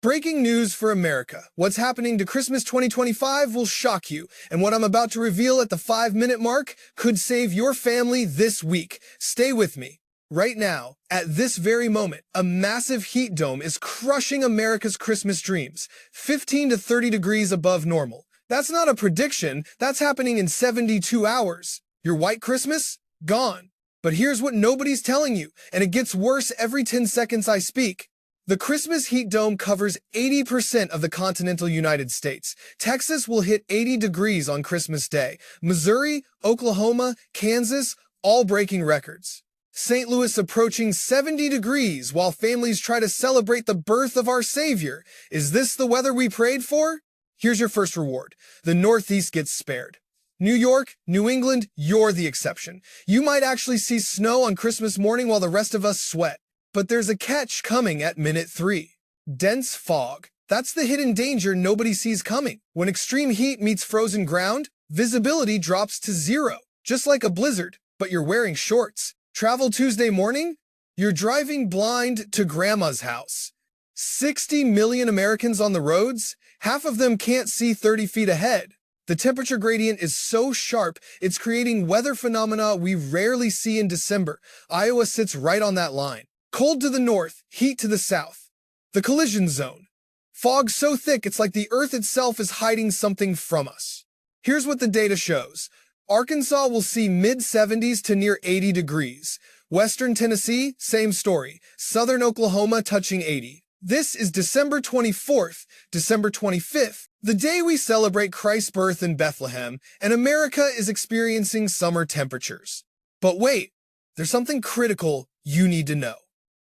Breaking news for America. What's happening to Christmas 2025 will shock you, and what I'm about to reveal at the 5-minute mark could save your family this week. Stay with me. Right now, at this very moment, a massive heat dome is crushing America's Christmas dreams, 15 to 30 degrees above normal. That's not a prediction, that's happening in 72 hours. Your white Christmas? Gone. But here's what nobody's telling you, and it gets worse every 10 seconds I speak. The Christmas heat dome covers 80% of the continental United States. Texas will hit 80 degrees on Christmas Day. Missouri, Oklahoma, Kansas, all breaking records. St. Louis approaching 70 degrees while families try to celebrate the birth of our Savior. Is this the weather we prayed for? Here's your first reward. The Northeast gets spared. New York, New England, you're the exception. You might actually see snow on Christmas morning while the rest of us sweat. But there's a catch coming at minute 3. Dense fog. That's the hidden danger nobody sees coming. When extreme heat meets frozen ground, visibility drops to 0. Just like a blizzard, but you're wearing shorts. Travel Tuesday morning? You're driving blind to grandma's house. 60 million Americans on the roads? Half of them can't see 30 feet ahead. The temperature gradient is so sharp, it's creating weather phenomena we rarely see in December. Iowa sits right on that line. Cold to the north, heat to the south. The collision zone. Fog so thick it's like the earth itself is hiding something from us. Here's what the data shows. Arkansas will see mid-70s to near 80 degrees. Western Tennessee, same story. Southern Oklahoma touching 80. This is December 24th, December 25th, the day we celebrate Christ's birth in Bethlehem, and America is experiencing summer temperatures. But wait, there's something critical you need to know.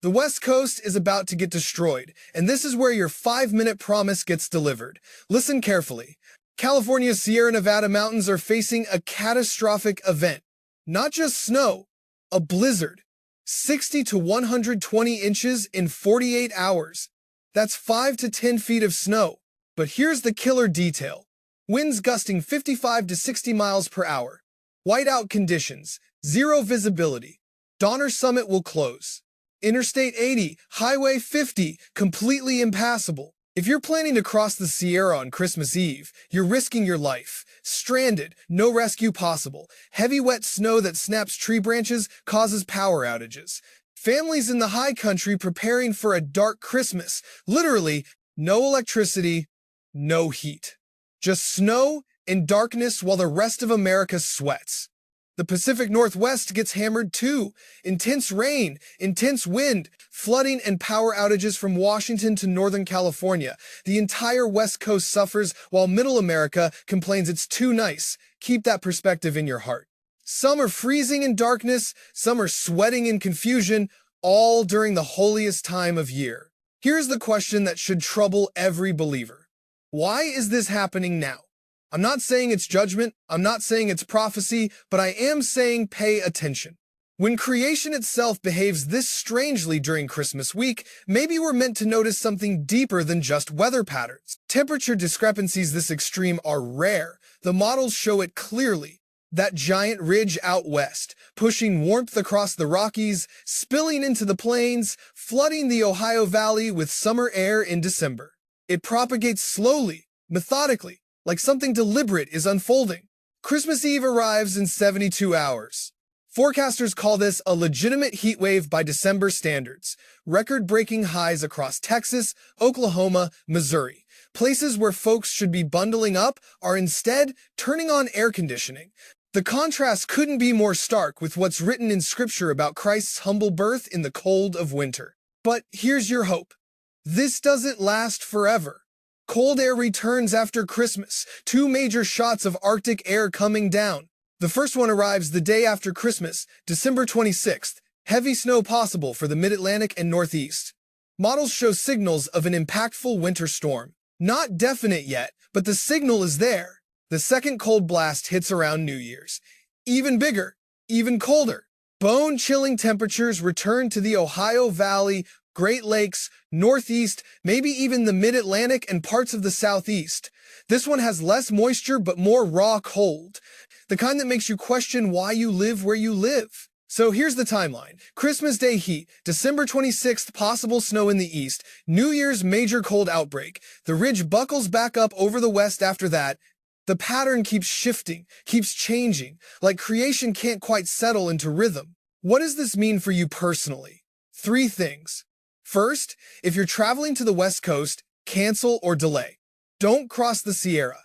The West Coast is about to get destroyed, and this is where your 5-minute promise gets delivered. Listen carefully. California's Sierra Nevada mountains are facing a catastrophic event. Not just snow, a blizzard. 60 to 120 inches in 48 hours. That's 5 to 10 feet of snow. But here's the killer detail. Winds gusting 55 to 60 miles per hour. Whiteout conditions, 0 visibility. Donner Summit will close. Interstate 80, Highway 50, completely impassable. If you're planning to cross the Sierra on Christmas Eve, you're risking your life. Stranded, no rescue possible. Heavy wet snow that snaps tree branches causes power outages. Families in the high country preparing for a dark Christmas. Literally, no electricity, no heat. Just snow and darkness while the rest of America sweats. The Pacific Northwest gets hammered too. Intense rain, intense wind, flooding and power outages from Washington to Northern California. The entire West Coast suffers while Middle America complains it's too nice. Keep that perspective in your heart. Some are freezing in darkness, some are sweating in confusion, all during the holiest time of year. Here's the question that should trouble every believer. Why is this happening now? I'm not saying it's judgment, I'm not saying it's prophecy, but I am saying pay attention. When creation itself behaves this strangely during Christmas week, maybe we're meant to notice something deeper than just weather patterns. Temperature discrepancies this extreme are rare. The models show it clearly. That giant ridge out west, pushing warmth across the Rockies, spilling into the plains, flooding the Ohio Valley with summer air in December. It propagates slowly, methodically, like something deliberate is unfolding. Christmas Eve arrives in 72 hours. Forecasters call this a legitimate heat wave by December standards. Record-breaking highs across Texas, Oklahoma, Missouri. Places where folks should be bundling up are instead turning on air conditioning. The contrast couldn't be more stark with what's written in Scripture about Christ's humble birth in the cold of winter. But here's your hope. This doesn't last forever. Cold air returns after Christmas, 2 major shots of Arctic air coming down. The first one arrives the day after Christmas, December 26th. Heavy snow possible for the Mid-Atlantic and Northeast. Models show signals of an impactful winter storm. Not definite yet, but the signal is there. The second cold blast hits around New Year's. Even bigger, even colder. Bone-chilling temperatures return to the Ohio Valley, Great Lakes, Northeast, maybe even the Mid-Atlantic and parts of the Southeast. This one has less moisture but more raw cold. The kind that makes you question why you live where you live. So here's the timeline. Christmas Day heat, December 26th, possible snow in the east, New Year's major cold outbreak. The ridge buckles back up over the west after that. The pattern keeps shifting, keeps changing, like creation can't quite settle into rhythm. What does this mean for you personally? Three things. First, if you're traveling to the West Coast, cancel or delay. Don't cross the Sierra.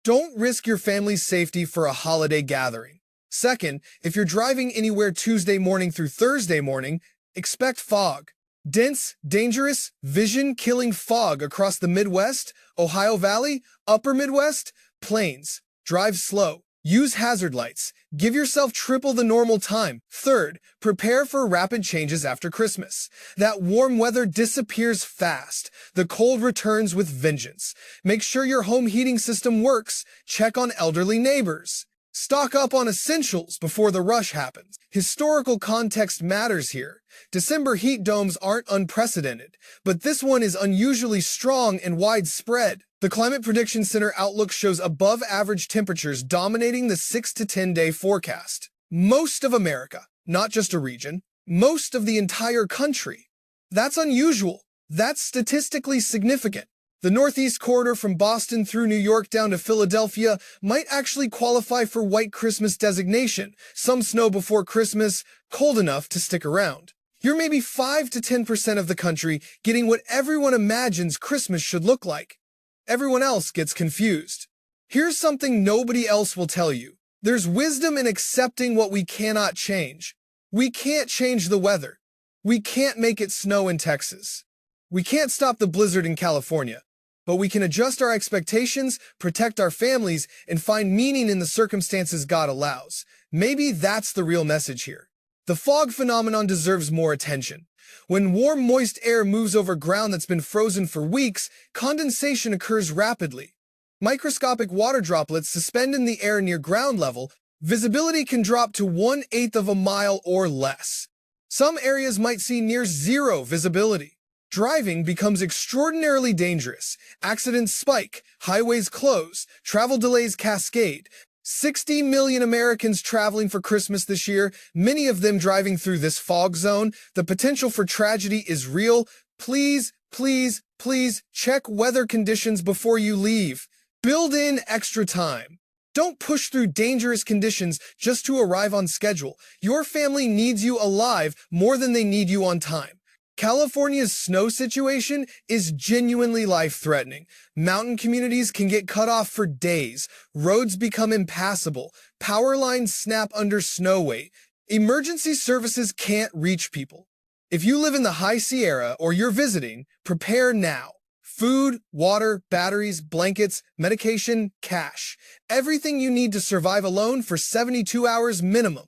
Don't risk your family's safety for a holiday gathering. Second, if you're driving anywhere Tuesday morning through Thursday morning, expect fog. Dense, dangerous, vision-killing fog across the Midwest, Ohio Valley, Upper Midwest, Plains. Drive slow. Use hazard lights. Give yourself triple the normal time. Third, prepare for rapid changes after Christmas. That warm weather disappears fast. The cold returns with vengeance. Make sure your home heating system works. Check on elderly neighbors. Stock up on essentials before the rush happens. Historical context matters here. December heat domes aren't unprecedented, but this one is unusually strong and widespread. The Climate Prediction Center outlook shows above-average temperatures dominating the 6 to 10-day forecast. Most of America, not just a region, most of the entire country. That's unusual. That's statistically significant. The Northeast corridor from Boston through New York down to Philadelphia might actually qualify for White Christmas designation. Some snow before Christmas, cold enough to stick around. You're maybe 5 to 10% of the country getting what everyone imagines Christmas should look like. Everyone else gets confused. Here's something nobody else will tell you. There's wisdom in accepting what we cannot change. We can't change the weather. We can't make it snow in Texas. We can't stop the blizzard in California. But we can adjust our expectations, protect our families, and find meaning in the circumstances God allows. Maybe that's the real message here. The fog phenomenon deserves more attention. When warm, moist air moves over ground that's been frozen for weeks, condensation occurs rapidly. Microscopic water droplets suspend in the air near ground level. Visibility can drop to 1/8 of a mile or less. Some areas might see near zero visibility. Driving becomes extraordinarily dangerous. Accidents spike, highways close, travel delays cascade. 60 million Americans traveling for Christmas this year, many of them driving through this fog zone. The potential for tragedy is real. Please, please, please check weather conditions before you leave. Build in extra time. Don't push through dangerous conditions just to arrive on schedule. Your family needs you alive more than they need you on time. California's snow situation is genuinely life-threatening. Mountain communities can get cut off for days. Roads become impassable. Power lines snap under snow weight. Emergency services can't reach people. If you live in the High Sierra or you're visiting, prepare now. Food, water, batteries, blankets, medication, cash. Everything you need to survive alone for 72 hours minimum.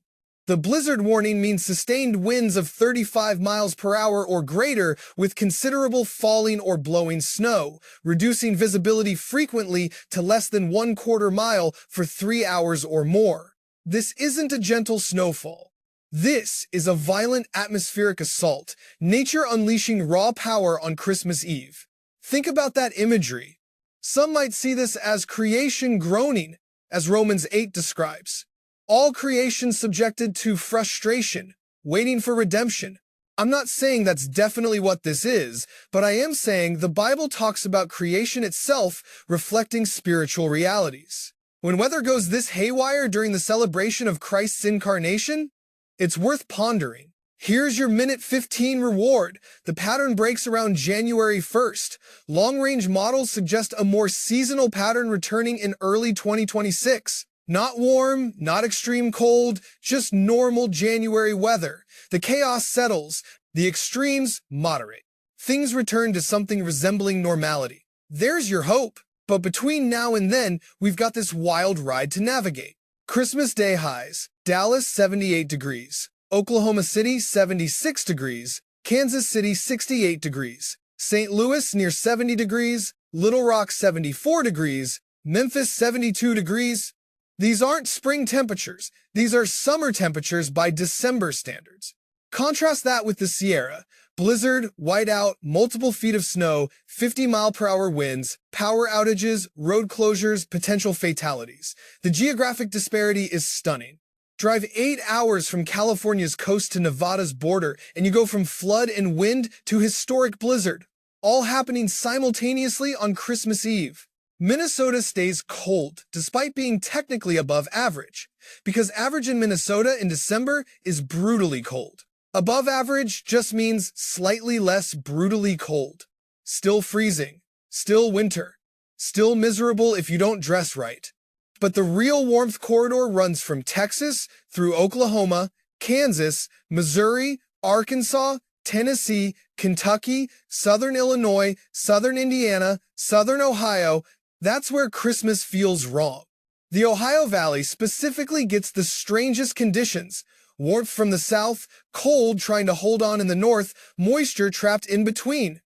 The blizzard warning means sustained winds of 35 miles per hour or greater with considerable falling or blowing snow, reducing visibility frequently to less than 1/4 mile for 3 hours or more. This isn't a gentle snowfall. This is a violent atmospheric assault, nature unleashing raw power on Christmas Eve. Think about that imagery. Some might see this as creation groaning, as Romans 8 describes. All creation subjected to frustration, waiting for redemption. I'm not saying that's definitely what this is, but I am saying the Bible talks about creation itself reflecting spiritual realities. When weather goes this haywire during the celebration of Christ's incarnation, it's worth pondering. Here's your Minute 15 reward. The pattern breaks around January 1st. Long-range models suggest a more seasonal pattern returning in early 2026. Not warm, not extreme cold, just normal January weather. The chaos settles, the extremes moderate. Things return to something resembling normality. There's your hope. But between now and then, we've got this wild ride to navigate. Christmas Day highs: Dallas 78 degrees, Oklahoma City 76 degrees, Kansas City 68 degrees, St. Louis near 70 degrees, Little Rock 74 degrees, Memphis 72 degrees. These aren't spring temperatures. These are summer temperatures by December standards. Contrast that with the Sierra. Blizzard, whiteout, multiple feet of snow, 50-mile-per-hour winds, power outages, road closures, potential fatalities. The geographic disparity is stunning. Drive 8 hours from California's coast to Nevada's border, and you go from flood and wind to historic blizzard, all happening simultaneously on Christmas Eve. Minnesota stays cold, despite being technically above average, because average in Minnesota in December is brutally cold. Above average just means slightly less brutally cold. Still freezing, still winter, still miserable if you don't dress right. But the real warmth corridor runs from Texas through Oklahoma, Kansas, Missouri, Arkansas, Tennessee, Kentucky, Southern Illinois, Southern Indiana, Southern Ohio. That's where Christmas feels wrong. The Ohio Valley specifically gets the strangest conditions. Warmth from the south, cold trying to hold on in the north, moisture trapped in between.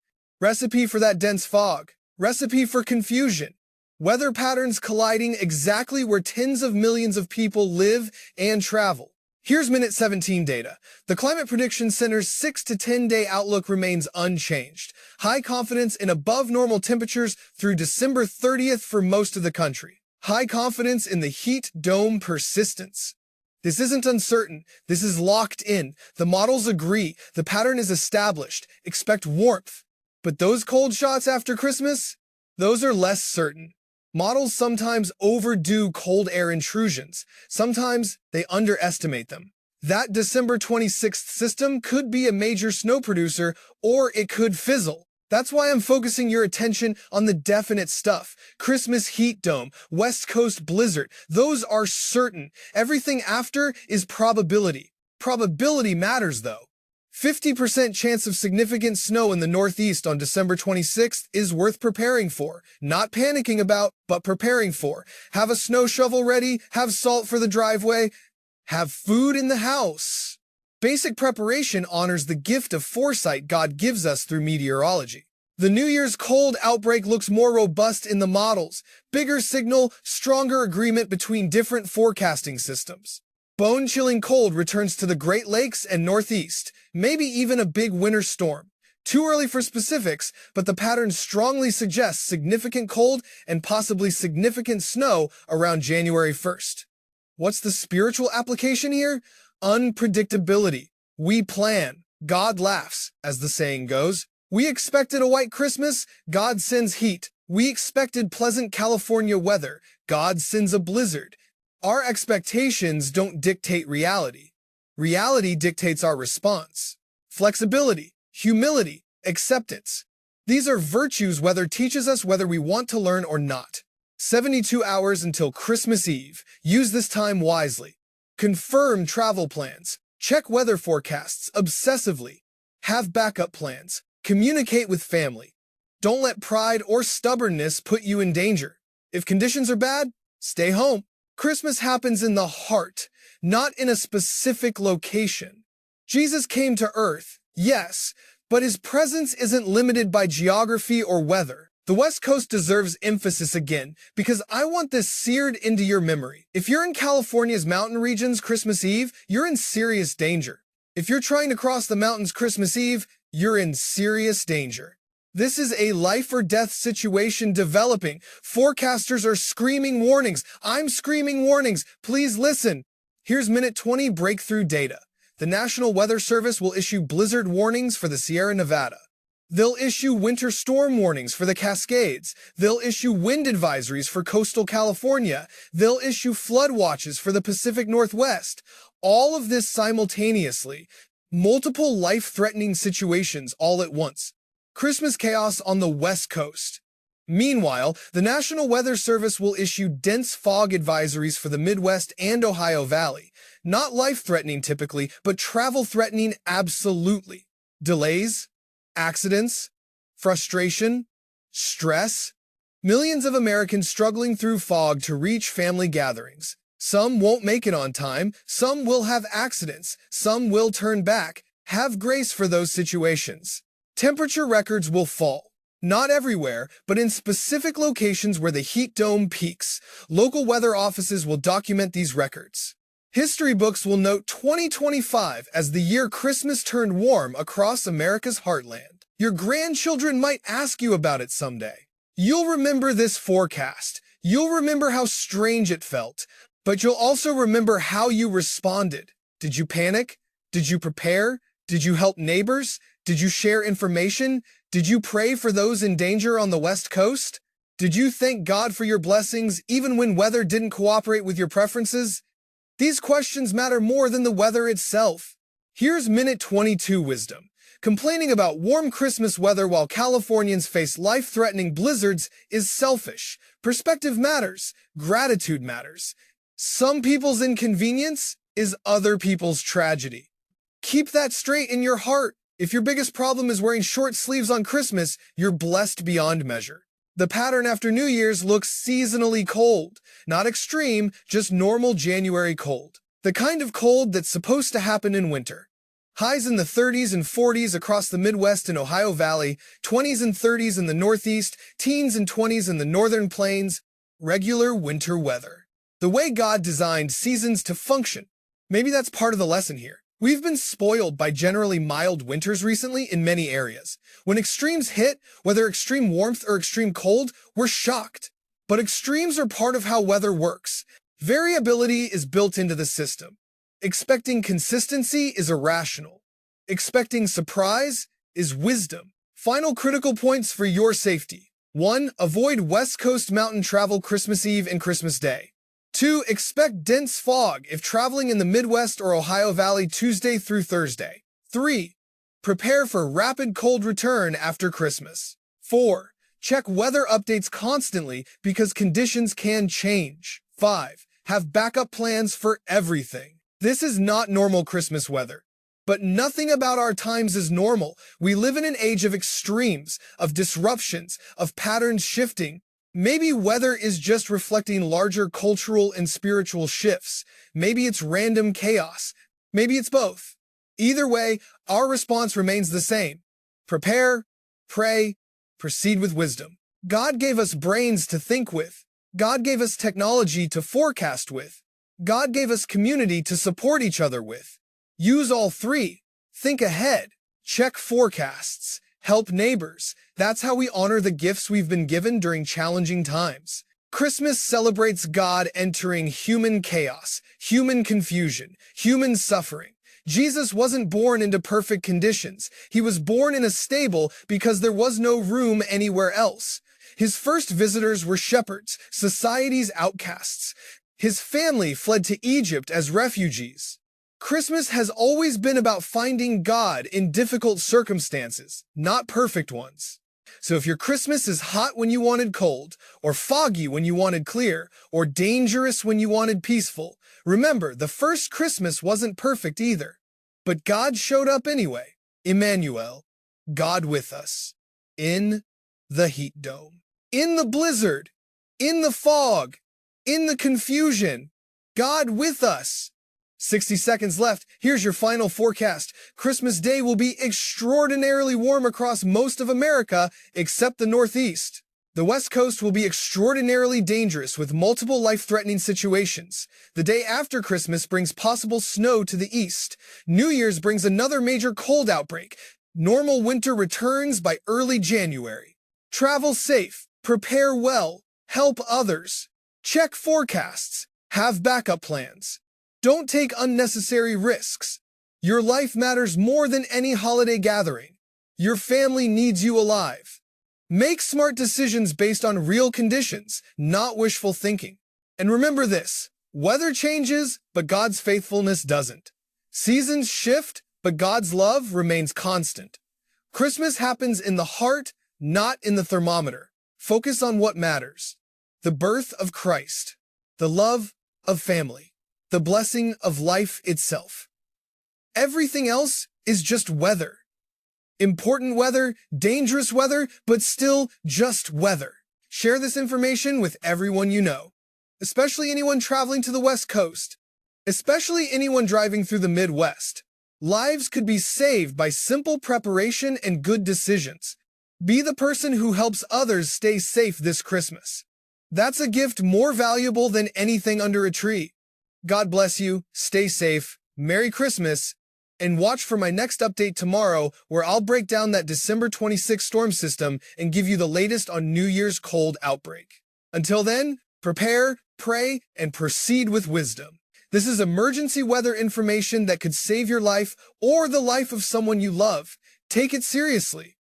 Recipe for that dense fog. Recipe for confusion. Weather patterns colliding exactly where tens of millions of people live and travel. Here's Minute 17 data. The Climate Prediction Center's 6 to 10-day outlook remains unchanged. High confidence in above normal temperatures through December 30th for most of the country. High confidence in the heat dome persistence. This isn't uncertain. This is locked in. The models agree. The pattern is established. Expect warmth. But those cold shots after Christmas? Those are less certain. Models sometimes overdo cold air intrusions. Sometimes they underestimate them. That December 26th system could be a major snow producer, or it could fizzle. That's why I'm focusing your attention on the definite stuff. Christmas heat dome, West Coast blizzard, those are certain. Everything after is probability. Probability matters though. 50% chance of significant snow in the Northeast on December 26th is worth preparing for. Not panicking about, but preparing for. Have a snow shovel ready, have salt for the driveway, have food in the house. Basic preparation honors the gift of foresight God gives us through meteorology. The New Year's cold outbreak looks more robust in the models. Bigger signal, stronger agreement between different forecasting systems. Bone-chilling cold returns to the Great Lakes and Northeast, maybe even a big winter storm. Too early for specifics, but the pattern strongly suggests significant cold and possibly significant snow around January 1st. What's the spiritual application here? Unpredictability. We plan. God laughs, as the saying goes. We expected a white Christmas. God sends heat. We expected pleasant California weather. God sends a blizzard. Our expectations don't dictate reality. Reality dictates our response. Flexibility, humility, acceptance. These are virtues weather teaches us whether we want to learn or not. 72 hours until Christmas Eve. Use this time wisely. Confirm travel plans. Check weather forecasts obsessively. Have backup plans. Communicate with family. Don't let pride or stubbornness put you in danger. If conditions are bad, stay home. Christmas happens in the heart, not in a specific location. Jesus came to earth, yes, but his presence isn't limited by geography or weather. The West Coast deserves emphasis again, because I want this seared into your memory. If you're in California's mountain regions Christmas Eve, you're in serious danger. If you're trying to cross the mountains Christmas Eve, you're in serious danger. This is a life or death situation developing. Forecasters are screaming warnings. I'm screaming warnings. Please listen. Here's Minute 20 breakthrough data. The National Weather Service will issue blizzard warnings for the Sierra Nevada. They'll issue winter storm warnings for the Cascades. They'll issue wind advisories for coastal California. They'll issue flood watches for the Pacific Northwest. All of this simultaneously. Multiple life-threatening situations all at once. Christmas chaos on the West Coast. Meanwhile, the National Weather Service will issue dense fog advisories for the Midwest and Ohio Valley. Not life-threatening typically, but travel-threatening absolutely. Delays, accidents, frustration, stress. Millions of Americans struggling through fog to reach family gatherings. Some won't make it on time, some will have accidents, some will turn back. Have grace for those situations. Temperature records will fall. Not everywhere, but in specific locations where the heat dome peaks. Local weather offices will document these records. History books will note 2025 as the year Christmas turned warm across America's heartland. Your grandchildren might ask you about it someday. You'll remember this forecast. You'll remember how strange it felt. But you'll also remember how you responded. Did you panic? Did you prepare? Did you help neighbors? Did you share information? Did you pray for those in danger on the West Coast? Did you thank God for your blessings even when weather didn't cooperate with your preferences? These questions matter more than the weather itself. Here's Minute 22 wisdom. Complaining about warm Christmas weather while Californians face life-threatening blizzards is selfish. Perspective matters. Gratitude matters. Some people's inconvenience is other people's tragedy. Keep that straight in your heart. If your biggest problem is wearing short sleeves on Christmas, you're blessed beyond measure. The pattern after New Year's looks seasonally cold. Not extreme, just normal January cold. The kind of cold that's supposed to happen in winter. Highs in the 30s and 40s across the Midwest and Ohio Valley, 20s and 30s in the Northeast, teens and 20s in the Northern Plains. Regular winter weather. The way God designed seasons to function. Maybe that's part of the lesson here. We've been spoiled by generally mild winters recently in many areas. When extremes hit, whether extreme warmth or extreme cold, we're shocked. But extremes are part of how weather works. Variability is built into the system. Expecting consistency is irrational. Expecting surprise is wisdom. Final critical points for your safety. 1. Avoid West Coast mountain travel Christmas Eve and Christmas Day. 2. Expect dense fog if traveling in the Midwest or Ohio Valley Tuesday through Thursday. 3. Prepare for rapid cold return after Christmas. 4. Check weather updates constantly because conditions can change. 5. Have backup plans for everything. This is not normal Christmas weather. But nothing about our times is normal. We live in an age of extremes, of disruptions, of patterns shifting. Maybe weather is just reflecting larger cultural and spiritual shifts. Maybe it's random chaos. Maybe it's both. Either way, our response remains the same. Prepare, pray, proceed with wisdom. God gave us brains to think with. God gave us technology to forecast with. God gave us community to support each other with. Use all three. Think ahead. Check forecasts. Help neighbors. That's how we honor the gifts we've been given during challenging times. Christmas celebrates God entering human chaos, human confusion, human suffering. Jesus wasn't born into perfect conditions. He was born in a stable because there was no room anywhere else. His first visitors were shepherds, society's outcasts. His family fled to Egypt as refugees. Christmas has always been about finding God in difficult circumstances, not perfect ones. So if your Christmas is hot when you wanted cold, or foggy when you wanted clear, or dangerous when you wanted peaceful, remember, the first Christmas wasn't perfect either. But God showed up anyway. Emmanuel, God with us. In the heat dome. In the blizzard. In the fog. In the confusion. God with us. 60 seconds left. Here's your final forecast. Christmas Day will be extraordinarily warm across most of America, except the Northeast. The West Coast will be extraordinarily dangerous with multiple life-threatening situations. The day after Christmas brings possible snow to the east. New Year's brings another major cold outbreak. Normal winter returns by early January. Travel safe. Prepare well. Help others. Check forecasts. Have backup plans. Don't take unnecessary risks. Your life matters more than any holiday gathering. Your family needs you alive. Make smart decisions based on real conditions, not wishful thinking. And remember this, weather changes, but God's faithfulness doesn't. Seasons shift, but God's love remains constant. Christmas happens in the heart, not in the thermometer. Focus on what matters. The birth of Christ. The love of family. The blessing of life itself. Everything else is just weather. Important weather, dangerous weather, but still just weather. Share this information with everyone you know, especially anyone traveling to the West Coast, especially anyone driving through the Midwest. Lives could be saved by simple preparation and good decisions. Be the person who helps others stay safe this Christmas. That's a gift more valuable than anything under a tree. God bless you, stay safe, Merry Christmas, and watch for my next update tomorrow where I'll break down that December 26th storm system and give you the latest on New Year's cold outbreak. Until then, prepare, pray, and proceed with wisdom. This is emergency weather information that could save your life or the life of someone you love. Take it seriously.